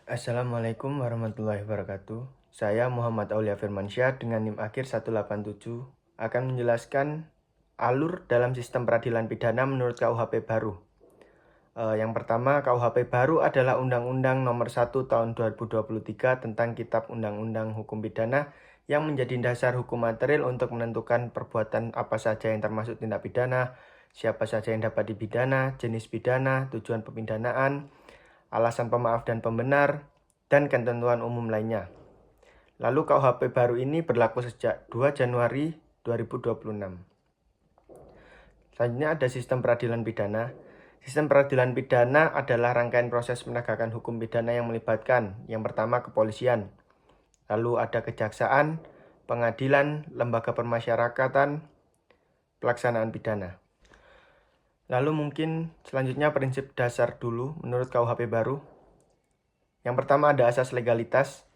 Assalamualaikum warahmatullahi wabarakatuh. Saya Muhammad Aulia Firmansyah dengan NIM akhir 187 akan menjelaskan alur dalam sistem peradilan pidana menurut KUHP baru. Yang pertama, KUHP baru adalah Undang-Undang Nomor 1 Tahun 2023 tentang Kitab Undang-Undang Hukum Pidana yang menjadi dasar hukum material untuk menentukan perbuatan apa saja yang termasuk tindak pidana, siapa saja yang dapat dipidana, jenis pidana, tujuan pemidanaan, alasan pemaaf dan pembenar, dan ketentuan umum lainnya. Lalu KUHP baru ini berlaku sejak 2 Januari 2026. Selanjutnya ada sistem peradilan pidana. Sistem peradilan pidana adalah rangkaian proses penegakan hukum pidana yang melibatkan yang pertama kepolisian, lalu ada kejaksaan, pengadilan, lembaga permasyarakatan, pelaksanaan pidana. Lalu mungkin selanjutnya prinsip dasar dulu menurut KUHP baru. Yang pertama ada asas legalitas.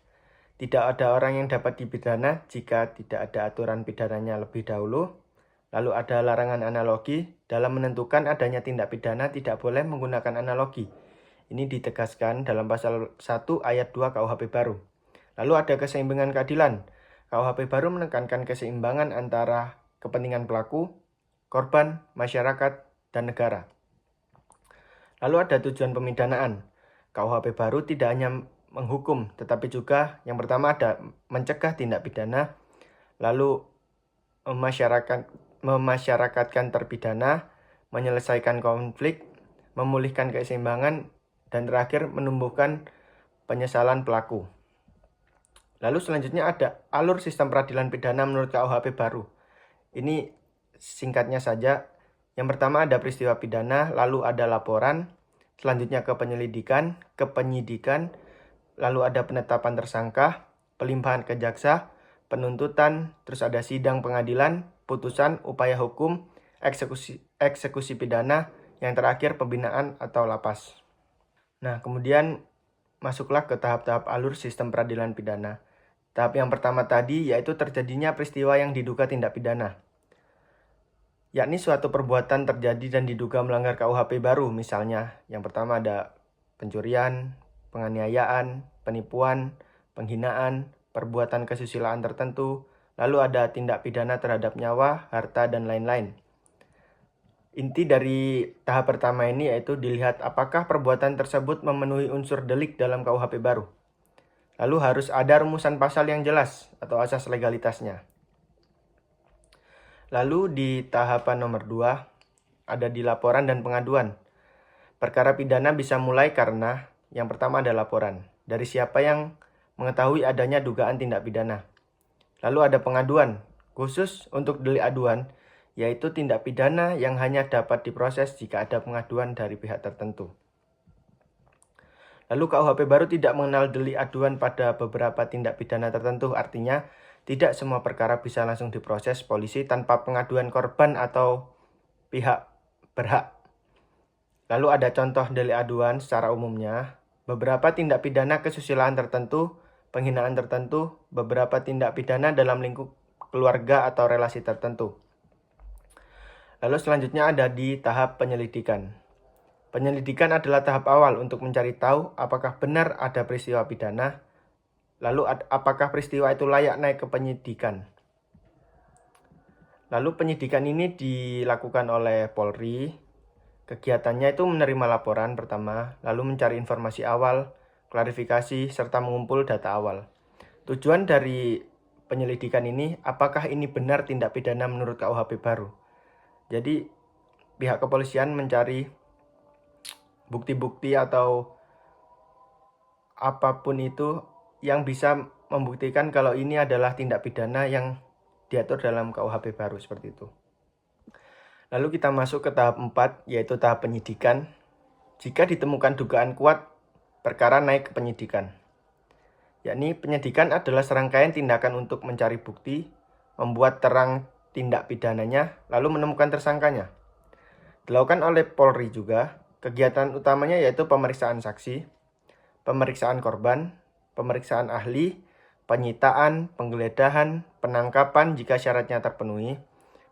Tidak ada orang yang dapat dipidana jika tidak ada aturan pidananya lebih dahulu. Lalu ada larangan analogi. Dalam menentukan adanya tindak pidana tidak boleh menggunakan analogi. Ini ditegaskan dalam pasal 1 ayat 2 KUHP baru. Lalu ada keseimbangan keadilan. KUHP baru menekankan keseimbangan antara kepentingan pelaku, korban, masyarakat, dan negara. Lalu ada tujuan pemidanaan. KUHP baru tidak hanya menghukum, tetapi juga yang pertama ada mencegah tindak pidana, lalu memasyarakatkan terpidana, menyelesaikan konflik, memulihkan keseimbangan, dan terakhir menumbuhkan penyesalan pelaku. Lalu selanjutnya ada alur sistem peradilan pidana menurut KUHP baru. Ini singkatnya saja. Yang pertama ada peristiwa pidana, lalu ada laporan, selanjutnya ke penyelidikan, ke penyidikan, lalu ada penetapan tersangka, pelimpahan ke jaksa, penuntutan, terus ada sidang pengadilan, putusan, upaya hukum, eksekusi pidana, yang terakhir pembinaan atau lapas. Nah, kemudian masuklah ke tahap-tahap alur sistem peradilan pidana. Tahap yang pertama tadi yaitu terjadinya peristiwa yang diduga tindak pidana, yakni suatu perbuatan terjadi dan diduga melanggar KUHP baru. Misalnya, yang pertama ada pencurian, penganiayaan, penipuan, penghinaan, perbuatan kesusilaan tertentu, lalu ada tindak pidana terhadap nyawa, harta, dan lain-lain. Inti dari tahap pertama ini yaitu dilihat apakah perbuatan tersebut memenuhi unsur delik dalam KUHP baru. Lalu harus ada rumusan pasal yang jelas atau asas legalitasnya. Lalu di tahapan nomor 2 ada di laporan dan pengaduan. Perkara pidana bisa mulai karena yang pertama ada laporan dari siapa yang mengetahui adanya dugaan tindak pidana. Lalu ada pengaduan khusus untuk delik aduan, yaitu tindak pidana yang hanya dapat diproses jika ada pengaduan dari pihak tertentu. Lalu KUHP baru tidak mengenal delik aduan pada beberapa tindak pidana tertentu, artinya tidak semua perkara bisa langsung diproses polisi tanpa pengaduan korban atau pihak berhak. Lalu ada contoh delik aduan secara umumnya, beberapa tindak pidana kesusilaan tertentu, penghinaan tertentu, beberapa tindak pidana dalam lingkup keluarga atau relasi tertentu. Lalu selanjutnya ada di tahap penyelidikan. Penyelidikan adalah tahap awal untuk mencari tahu apakah benar ada peristiwa pidana, lalu apakah peristiwa itu layak naik ke penyidikan. Lalu penyidikan ini dilakukan oleh Polri. Kegiatannya itu menerima laporan pertama, lalu mencari informasi awal, klarifikasi, serta mengumpul data awal. Tujuan dari penyelidikan ini, apakah ini benar tindak pidana menurut KUHP baru. Jadi pihak kepolisian mencari bukti-bukti atau apapun itu yang bisa membuktikan kalau ini adalah tindak pidana yang diatur dalam KUHP baru seperti itu. Lalu kita masuk ke tahap 4, yaitu tahap penyidikan. Jika ditemukan dugaan kuat, perkara naik ke penyidikan. Yakni penyidikan adalah serangkaian tindakan untuk mencari bukti, membuat terang tindak pidananya, lalu menemukan tersangkanya. Dilakukan oleh Polri juga. Kegiatan utamanya yaitu pemeriksaan saksi, pemeriksaan korban, pemeriksaan ahli, penyitaan, penggeledahan, penangkapan jika syaratnya terpenuhi,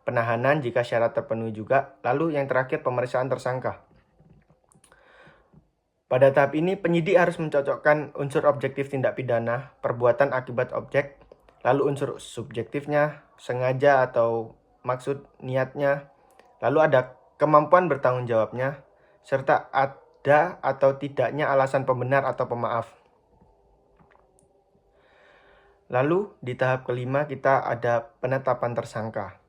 penahanan jika syarat terpenuhi juga, lalu yang terakhir pemeriksaan tersangka. Pada tahap ini, penyidik harus mencocokkan unsur objektif tindak pidana, perbuatan akibat objek, lalu unsur subjektifnya, sengaja atau maksud niatnya, lalu ada kemampuan bertanggung jawabnya, serta ada atau tidaknya alasan pembenar atau pemaaf. Lalu di tahap kelima kita ada penetapan tersangka.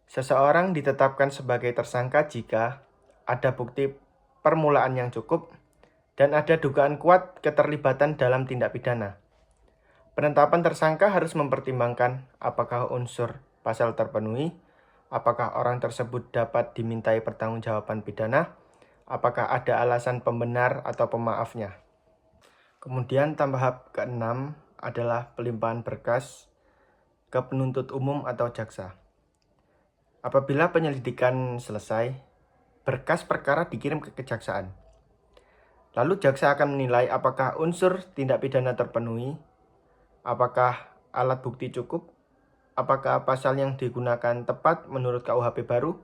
Seseorang ditetapkan sebagai tersangka jika ada bukti permulaan yang cukup dan ada dugaan kuat keterlibatan dalam tindak pidana. Penetapan tersangka harus mempertimbangkan apakah unsur pasal terpenuhi, apakah orang tersebut dapat dimintai pertanggungjawaban pidana, apakah ada alasan pembenar atau pemaafnya. Kemudian tahap keenam adalah pelimpahan berkas ke penuntut umum atau jaksa. Apabila penyelidikan selesai, berkas perkara dikirim ke kejaksaan. Lalu jaksa akan menilai apakah unsur tindak pidana terpenuhi, apakah alat bukti cukup, apakah pasal yang digunakan tepat menurut KUHP baru,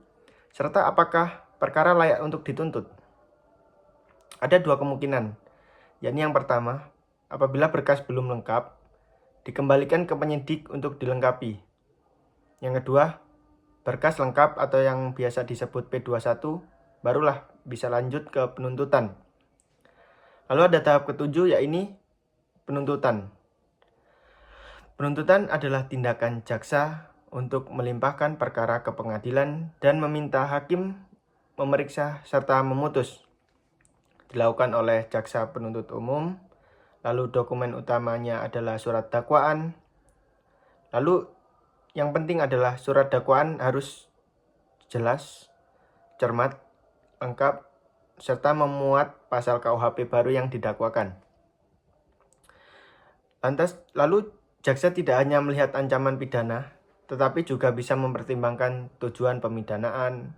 serta apakah perkara layak untuk dituntut. Ada dua kemungkinan, yakni yang pertama, apabila berkas belum lengkap, dikembalikan ke penyidik untuk dilengkapi. Yang kedua, berkas lengkap atau yang biasa disebut P21, barulah bisa lanjut ke penuntutan. Lalu ada tahap ketujuh, yaitu penuntutan. Penuntutan adalah tindakan jaksa untuk melimpahkan perkara ke pengadilan dan meminta hakim memeriksa serta memutus. Dilakukan oleh jaksa penuntut umum, lalu dokumen utamanya adalah surat dakwaan. Lalu yang penting adalah surat dakwaan harus jelas, cermat, lengkap, serta memuat pasal KUHP baru yang didakwakan. Lalu jaksa tidak hanya melihat ancaman pidana, tetapi juga bisa mempertimbangkan tujuan pemidanaan,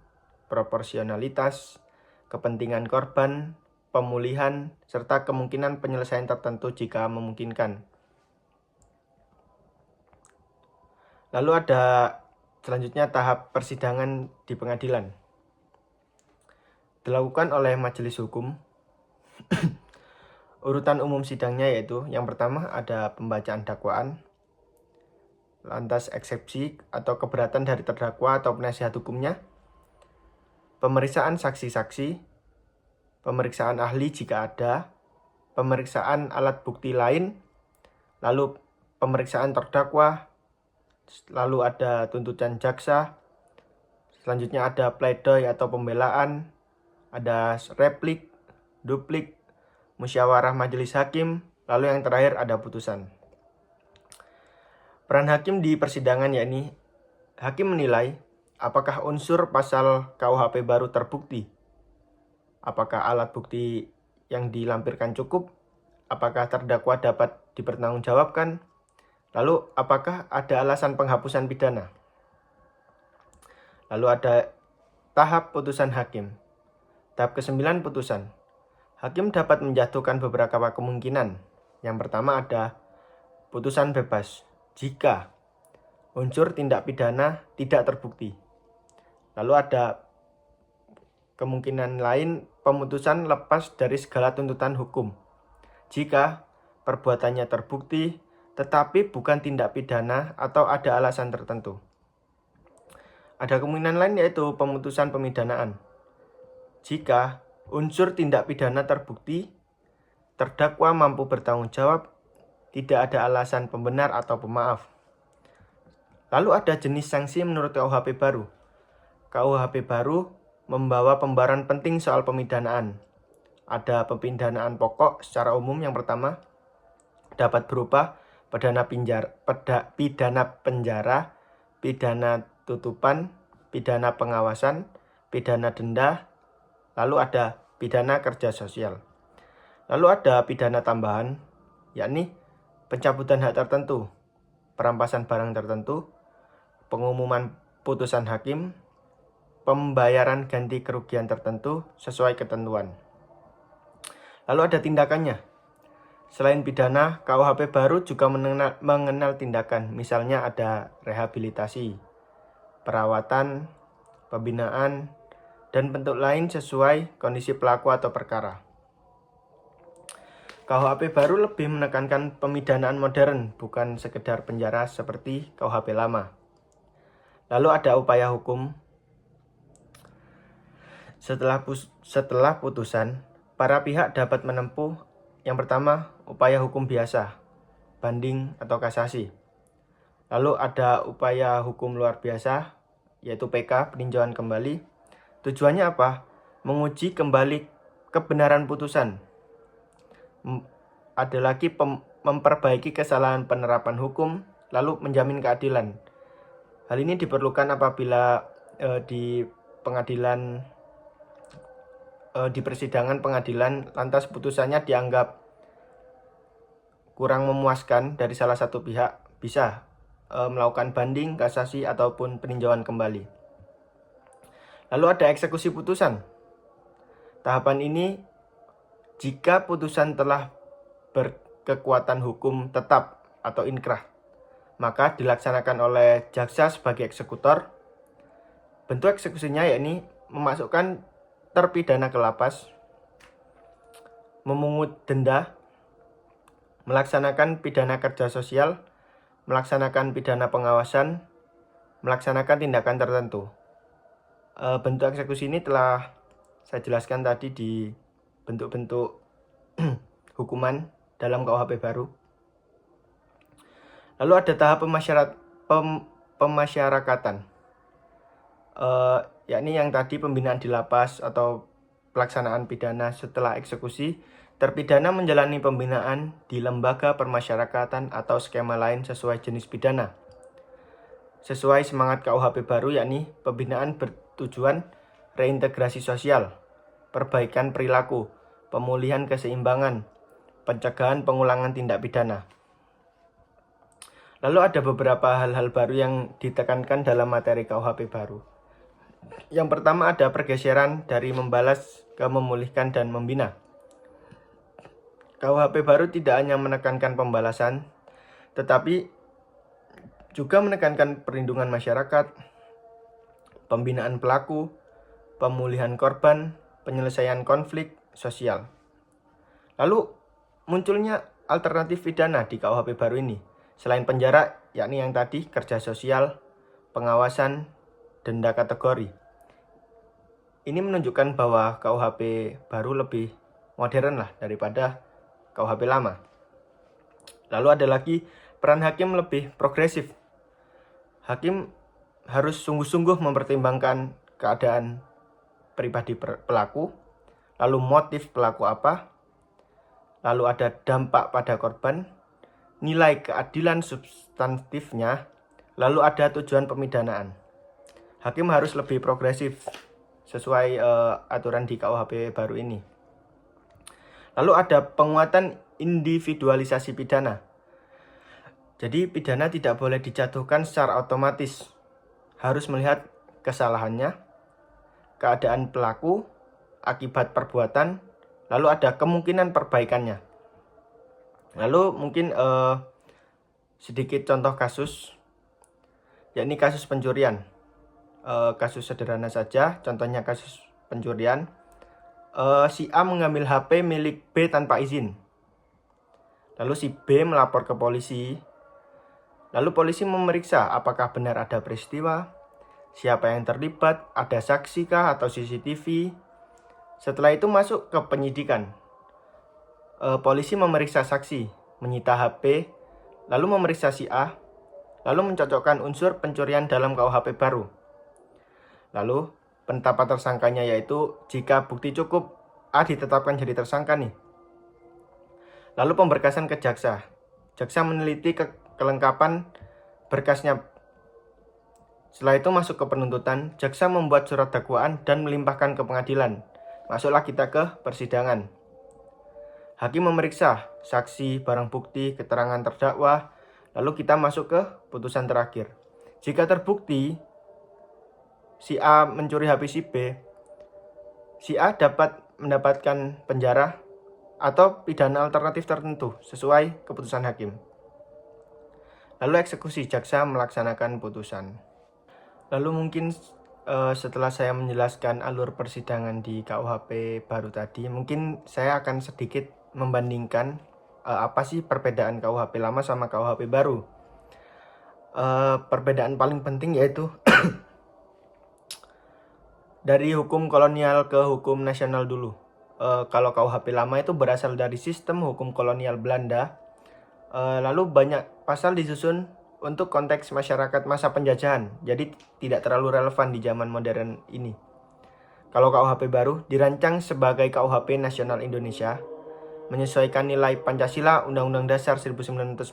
proporsionalitas, kepentingan korban, pemulihan, serta kemungkinan penyelesaian tertentu jika memungkinkan. Lalu ada selanjutnya tahap persidangan di pengadilan. Dilakukan oleh majelis hukum. Urutan umum sidangnya yaitu yang pertama ada pembacaan dakwaan, lantas eksepsi atau keberatan dari terdakwa atau penasihat hukumnya, pemeriksaan saksi-saksi, pemeriksaan ahli jika ada, pemeriksaan alat bukti lain, lalu pemeriksaan terdakwa, lalu ada tuntutan jaksa, selanjutnya ada pledoi atau pembelaan, ada replik, duplik, musyawarah majelis hakim, lalu yang terakhir ada putusan. Peran hakim di persidangan yakni hakim menilai apakah unsur pasal KUHP baru terbukti, apakah alat bukti yang dilampirkan cukup, apakah terdakwa dapat dipertanggungjawabkan, lalu apakah ada alasan penghapusan pidana. Lalu ada tahap putusan hakim. Tahap ke-9 putusan. Hakim dapat menjatuhkan beberapa kemungkinan. Yang pertama ada putusan bebas jika unsur tindak pidana tidak terbukti. Lalu ada kemungkinan lain, pemutusan lepas dari segala tuntutan hukum jika perbuatannya terbukti tetapi bukan tindak pidana atau ada alasan tertentu. Ada kemungkinan lain yaitu pemutusan pemidanaan. Jika unsur tindak pidana terbukti, terdakwa mampu bertanggung jawab, tidak ada alasan pembenar atau pemaaf. Lalu ada jenis sanksi menurut KUHP baru. KUHP baru membawa pembaruan penting soal pemidanaan. Ada pemidanaan pokok secara umum yang pertama dapat berupa pidana penjara, pidana tutupan, pidana pengawasan, pidana denda, lalu ada pidana kerja sosial. Lalu ada pidana tambahan, yakni pencabutan hak tertentu, perampasan barang tertentu, pengumuman putusan hakim, pembayaran ganti kerugian tertentu sesuai ketentuan. Lalu ada tindakannya. Selain pidana, KUHP baru juga mengenal tindakan, misalnya ada rehabilitasi, perawatan, pembinaan, dan bentuk lain sesuai kondisi pelaku atau perkara. KUHP baru lebih menekankan pemidanaan modern, bukan sekedar penjara seperti KUHP lama. Lalu ada upaya hukum. Setelah putusan, para pihak dapat menempuh yang pertama, upaya hukum biasa, banding atau kasasi. Lalu ada upaya hukum luar biasa, yaitu PK, peninjauan kembali. Tujuannya apa? Menguji kembali kebenaran putusan. Ada lagi memperbaiki kesalahan penerapan hukum, lalu menjamin keadilan. Hal ini diperlukan apabila di persidangan pengadilan lantas putusannya dianggap kurang memuaskan dari salah satu pihak, bisa melakukan banding, kasasi, ataupun peninjauan kembali. Lalu ada eksekusi putusan. Tahapan ini jika putusan telah berkekuatan hukum tetap atau inkrah, maka dilaksanakan oleh jaksa sebagai eksekutor. Bentuk eksekusinya yakni memasukkan terpidana ke lapas, memungut denda, melaksanakan pidana kerja sosial, melaksanakan pidana pengawasan, melaksanakan tindakan tertentu. Bentuk eksekusi ini telah saya jelaskan tadi di bentuk-bentuk hukuman dalam KUHP baru. Lalu ada tahap pemasyarakatan, yakni yang tadi pembinaan di lapas atau pelaksanaan pidana setelah eksekusi. Terpidana menjalani pembinaan di lembaga permasyarakatan atau skema lain sesuai jenis pidana. Sesuai semangat KUHP baru, yakni pembinaan bertujuan reintegrasi sosial, perbaikan perilaku, pemulihan keseimbangan, pencegahan pengulangan tindak pidana. Lalu ada beberapa hal-hal baru yang ditekankan dalam materi KUHP baru. Yang pertama ada pergeseran dari membalas ke memulihkan dan membina. KUHP baru tidak hanya menekankan pembalasan, tetapi juga menekankan perlindungan masyarakat, pembinaan pelaku, pemulihan korban, penyelesaian konflik sosial. Lalu munculnya alternatif pidana di KUHP baru ini. Selain penjara, yakni yang tadi kerja sosial, pengawasan, denda kategori. Ini menunjukkan bahwa KUHP baru lebih modern lah daripada KUHP lama. Lalu ada lagi peran hakim lebih progresif. Hakim harus sungguh-sungguh mempertimbangkan keadaan pribadi pelaku, lalu motif pelaku apa, lalu ada dampak pada korban, nilai keadilan substantifnya, lalu ada tujuan pemidanaan. Hakim harus lebih progresif sesuai aturan di KUHP baru ini. Lalu ada penguatan individualisasi pidana. Jadi pidana tidak boleh dijatuhkan secara otomatis. Harus melihat kesalahannya, keadaan pelaku, akibat perbuatan, lalu ada kemungkinan perbaikannya. Lalu mungkin sedikit contoh kasus, yakni kasus pencurian. Kasus sederhana saja, contohnya kasus pencurian. Si A mengambil HP milik B tanpa izin. Lalu si B melapor ke polisi. Lalu polisi memeriksa apakah benar ada peristiwa, siapa yang terlibat, ada saksi kah atau CCTV. Setelah itu masuk ke penyidikan. Polisi memeriksa saksi, menyita HP, lalu memeriksa si A, lalu mencocokkan unsur pencurian dalam KUHP baru. Lalu penetapan tersangkanya yaitu jika bukti cukup, A ditetapkan jadi tersangka nih. Lalu pemberkasan ke jaksa. Jaksa meneliti kelengkapan berkasnya. Setelah itu masuk ke penuntutan, jaksa membuat surat dakwaan dan melimpahkan ke pengadilan. Masuklah kita ke persidangan. Hakim memeriksa saksi, barang bukti, keterangan terdakwa, lalu kita masuk ke putusan terakhir. Jika terbukti si A mencuri HP si B, si A dapat mendapatkan penjara atau pidana alternatif tertentu sesuai keputusan hakim. Lalu eksekusi, jaksa melaksanakan putusan. Lalu mungkin setelah saya menjelaskan alur persidangan di KUHP baru tadi, mungkin saya akan sedikit membandingkan apa sih perbedaan KUHP lama sama KUHP baru. Perbedaan paling penting yaitu dari hukum kolonial ke hukum nasional dulu. Kalau KUHP lama itu berasal dari sistem hukum kolonial Belanda. Lalu banyak pasal disusun untuk konteks masyarakat masa penjajahan, jadi tidak terlalu relevan di zaman modern ini. Kalau KUHP baru dirancang sebagai KUHP Nasional Indonesia, menyesuaikan nilai Pancasila, Undang-Undang Dasar 1945,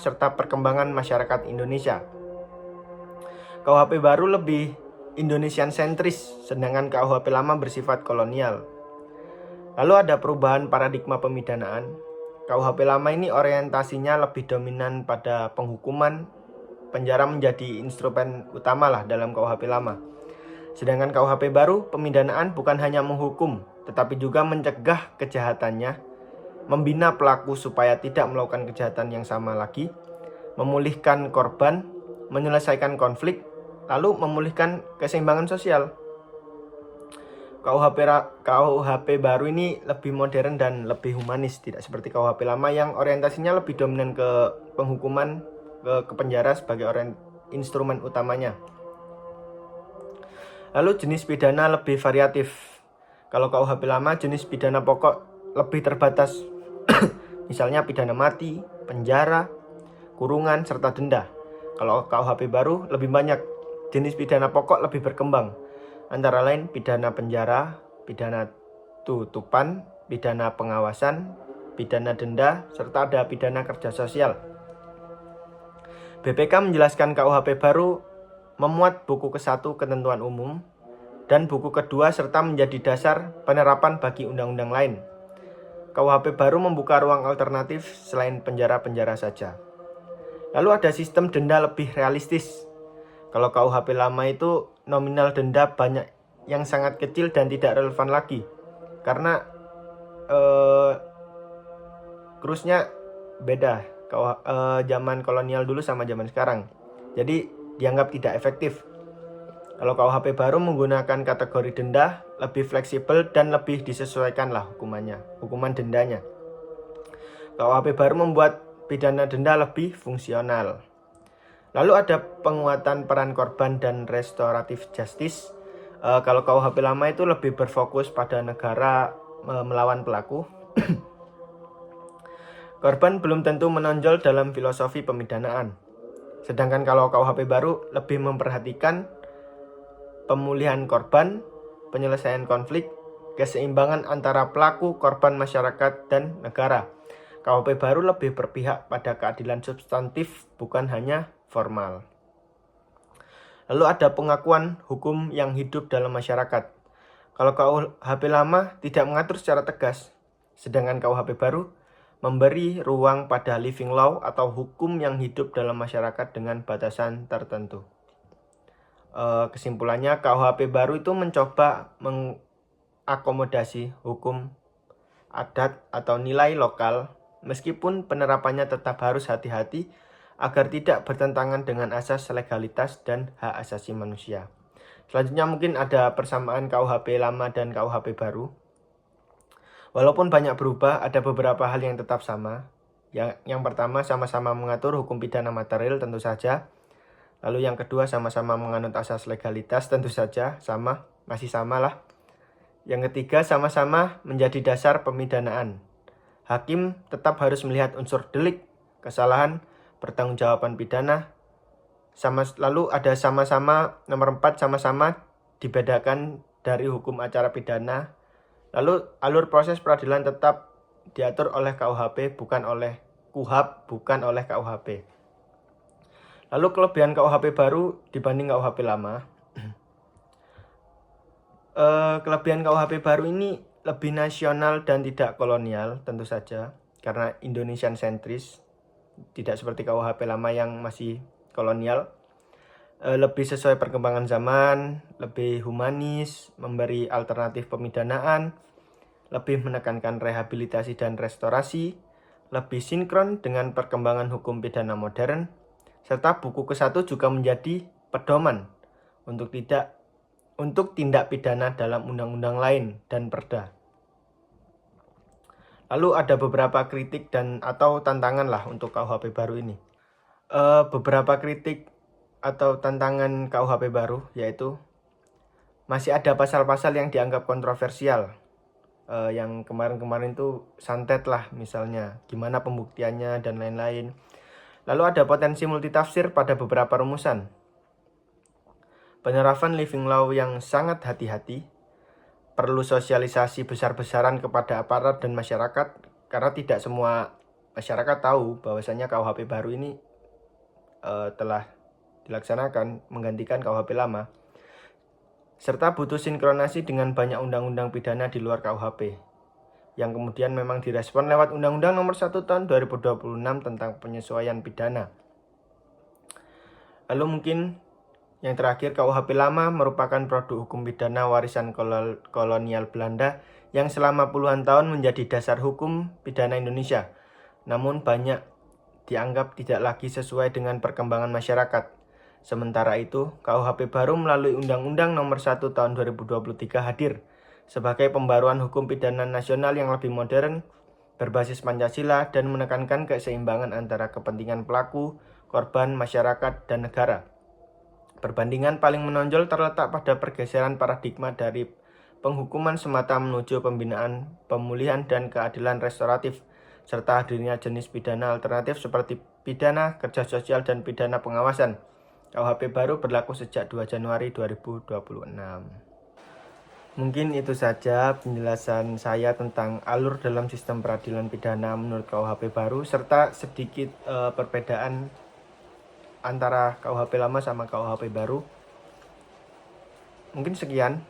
serta perkembangan masyarakat Indonesia. KUHP baru lebih Indonesian sentris, sedangkan KUHP lama bersifat kolonial. Lalu ada perubahan paradigma pemidanaan. KUHP lama ini orientasinya lebih dominan pada penghukuman, penjara menjadi instrumen utama lah dalam KUHP lama. Sedangkan KUHP baru, pemidanaan bukan hanya menghukum, tetapi juga mencegah kejahatannya, membina pelaku supaya tidak melakukan kejahatan yang sama lagi, memulihkan korban, menyelesaikan konflik, lalu memulihkan keseimbangan sosial. KUHP baru ini lebih modern dan lebih humanis, tidak seperti KUHP lama yang orientasinya lebih dominan ke penghukuman, ke penjara sebagai instrumen utamanya. Lalu jenis pidana lebih variatif. Kalau KUHP lama jenis pidana pokok lebih terbatas. Misalnya pidana mati, penjara, kurungan, serta denda. Kalau KUHP baru lebih banyak, jenis pidana pokok lebih berkembang. Antara lain pidana penjara, pidana tutupan, pidana pengawasan, pidana denda, serta ada pidana kerja sosial. BPK menjelaskan KUHP baru memuat buku ke-1 ketentuan umum dan buku kedua serta menjadi dasar penerapan bagi undang-undang lain. KUHP baru membuka ruang alternatif selain penjara-penjara saja. Lalu ada sistem denda lebih realistis. Kalau KUHP lama itu nominal denda banyak yang sangat kecil dan tidak relevan lagi. Karena krusnya beda. Zaman kolonial dulu sama zaman sekarang. Jadi dianggap tidak efektif. Kalau KUHP baru menggunakan kategori denda, lebih fleksibel dan lebih disesuaikan lah hukuman dendanya. KUHP baru membuat pidana denda lebih fungsional. Lalu ada penguatan peran korban dan restoratif justice. Kalau KUHP lama itu lebih berfokus pada negara melawan pelaku. Korban belum tentu menonjol dalam filosofi pemidanaan. Sedangkan kalau KUHP baru lebih memperhatikan pemulihan korban, penyelesaian konflik, keseimbangan antara pelaku, korban, masyarakat, dan negara. KUHP baru lebih berpihak pada keadilan substantif, bukan hanya formal. Lalu ada pengakuan hukum yang hidup dalam masyarakat. Kalau KUHP lama tidak mengatur secara tegas, sedangkan KUHP baru memberi ruang pada living law atau hukum yang hidup dalam masyarakat dengan batasan tertentu. Kesimpulannya, KUHP baru itu mencoba mengakomodasi hukum adat atau nilai lokal, meskipun penerapannya tetap harus hati-hati agar tidak bertentangan dengan asas legalitas dan hak asasi manusia. Selanjutnya mungkin ada persamaan KUHP lama dan KUHP baru. Walaupun banyak berubah, ada beberapa hal yang tetap sama. Yang pertama, sama-sama mengatur hukum pidana material, tentu saja. Lalu yang kedua, sama-sama menganut asas legalitas, tentu saja, masih sama lah. Yang ketiga, sama-sama menjadi dasar pemidanaan. Hakim tetap harus melihat unsur delik, kesalahan, pertanggungjawaban pidana. Lalu ada sama-sama, nomor 4, sama-sama dibedakan dari hukum acara pidana. Lalu alur proses peradilan tetap diatur oleh KUHP, bukan oleh KUHAP, bukan oleh KUHP. Lalu kelebihan KUHP baru dibanding KUHP lama. Kelebihan KUHP baru ini lebih nasional dan tidak kolonial, tentu saja, karena Indonesian sentris, tidak seperti KUHP lama yang masih kolonial. Lebih sesuai perkembangan zaman, lebih humanis, memberi alternatif pemidanaan, lebih menekankan rehabilitasi dan restorasi, lebih sinkron dengan perkembangan hukum pidana modern, serta buku ke-1 juga menjadi pedoman untuk tindak pidana dalam undang-undang lain dan perda. Lalu ada beberapa kritik dan atau tantangan lah untuk KUHP baru ini. Beberapa kritik atau tantangan KUHP baru yaitu masih ada pasal-pasal yang dianggap kontroversial. Yang kemarin-kemarin tuh santet lah misalnya, gimana pembuktiannya dan lain-lain. Lalu ada potensi multitafsir pada beberapa rumusan. Penerapan living law yang sangat hati-hati, perlu sosialisasi besar-besaran kepada aparat dan masyarakat, karena tidak semua masyarakat tahu bahwasanya KUHP baru ini telah dilaksanakan menggantikan KUHP lama, serta butuh sinkronasi dengan banyak undang-undang pidana di luar KUHP, yang kemudian memang direspon lewat Undang-Undang Nomor 1 Tahun 2026 tentang penyesuaian pidana. Lalu mungkin yang terakhir, KUHP lama merupakan produk hukum pidana warisan kolonial Belanda yang selama puluhan tahun menjadi dasar hukum pidana Indonesia, namun banyak dianggap tidak lagi sesuai dengan perkembangan masyarakat. Sementara itu, KUHP baru melalui Undang-Undang Nomor 1 Tahun 2023 hadir sebagai pembaruan hukum pidana nasional yang lebih modern, berbasis Pancasila, dan menekankan keseimbangan antara kepentingan pelaku, korban, masyarakat, dan negara. Perbandingan paling menonjol terletak pada pergeseran paradigma dari penghukuman semata menuju pembinaan, pemulihan, dan keadilan restoratif, serta hadirnya jenis pidana alternatif seperti pidana kerja sosial dan pidana pengawasan. KUHP baru berlaku sejak 2 Januari 2026. Mungkin itu saja penjelasan saya tentang alur dalam sistem peradilan pidana menurut KUHP baru, serta sedikit perbedaan antara KUHP lama sama KUHP baru. Mungkin sekian.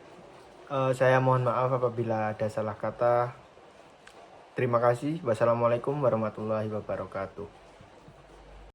Saya mohon maaf apabila ada salah kata. Terima kasih. Wassalamualaikum warahmatullahi wabarakatuh.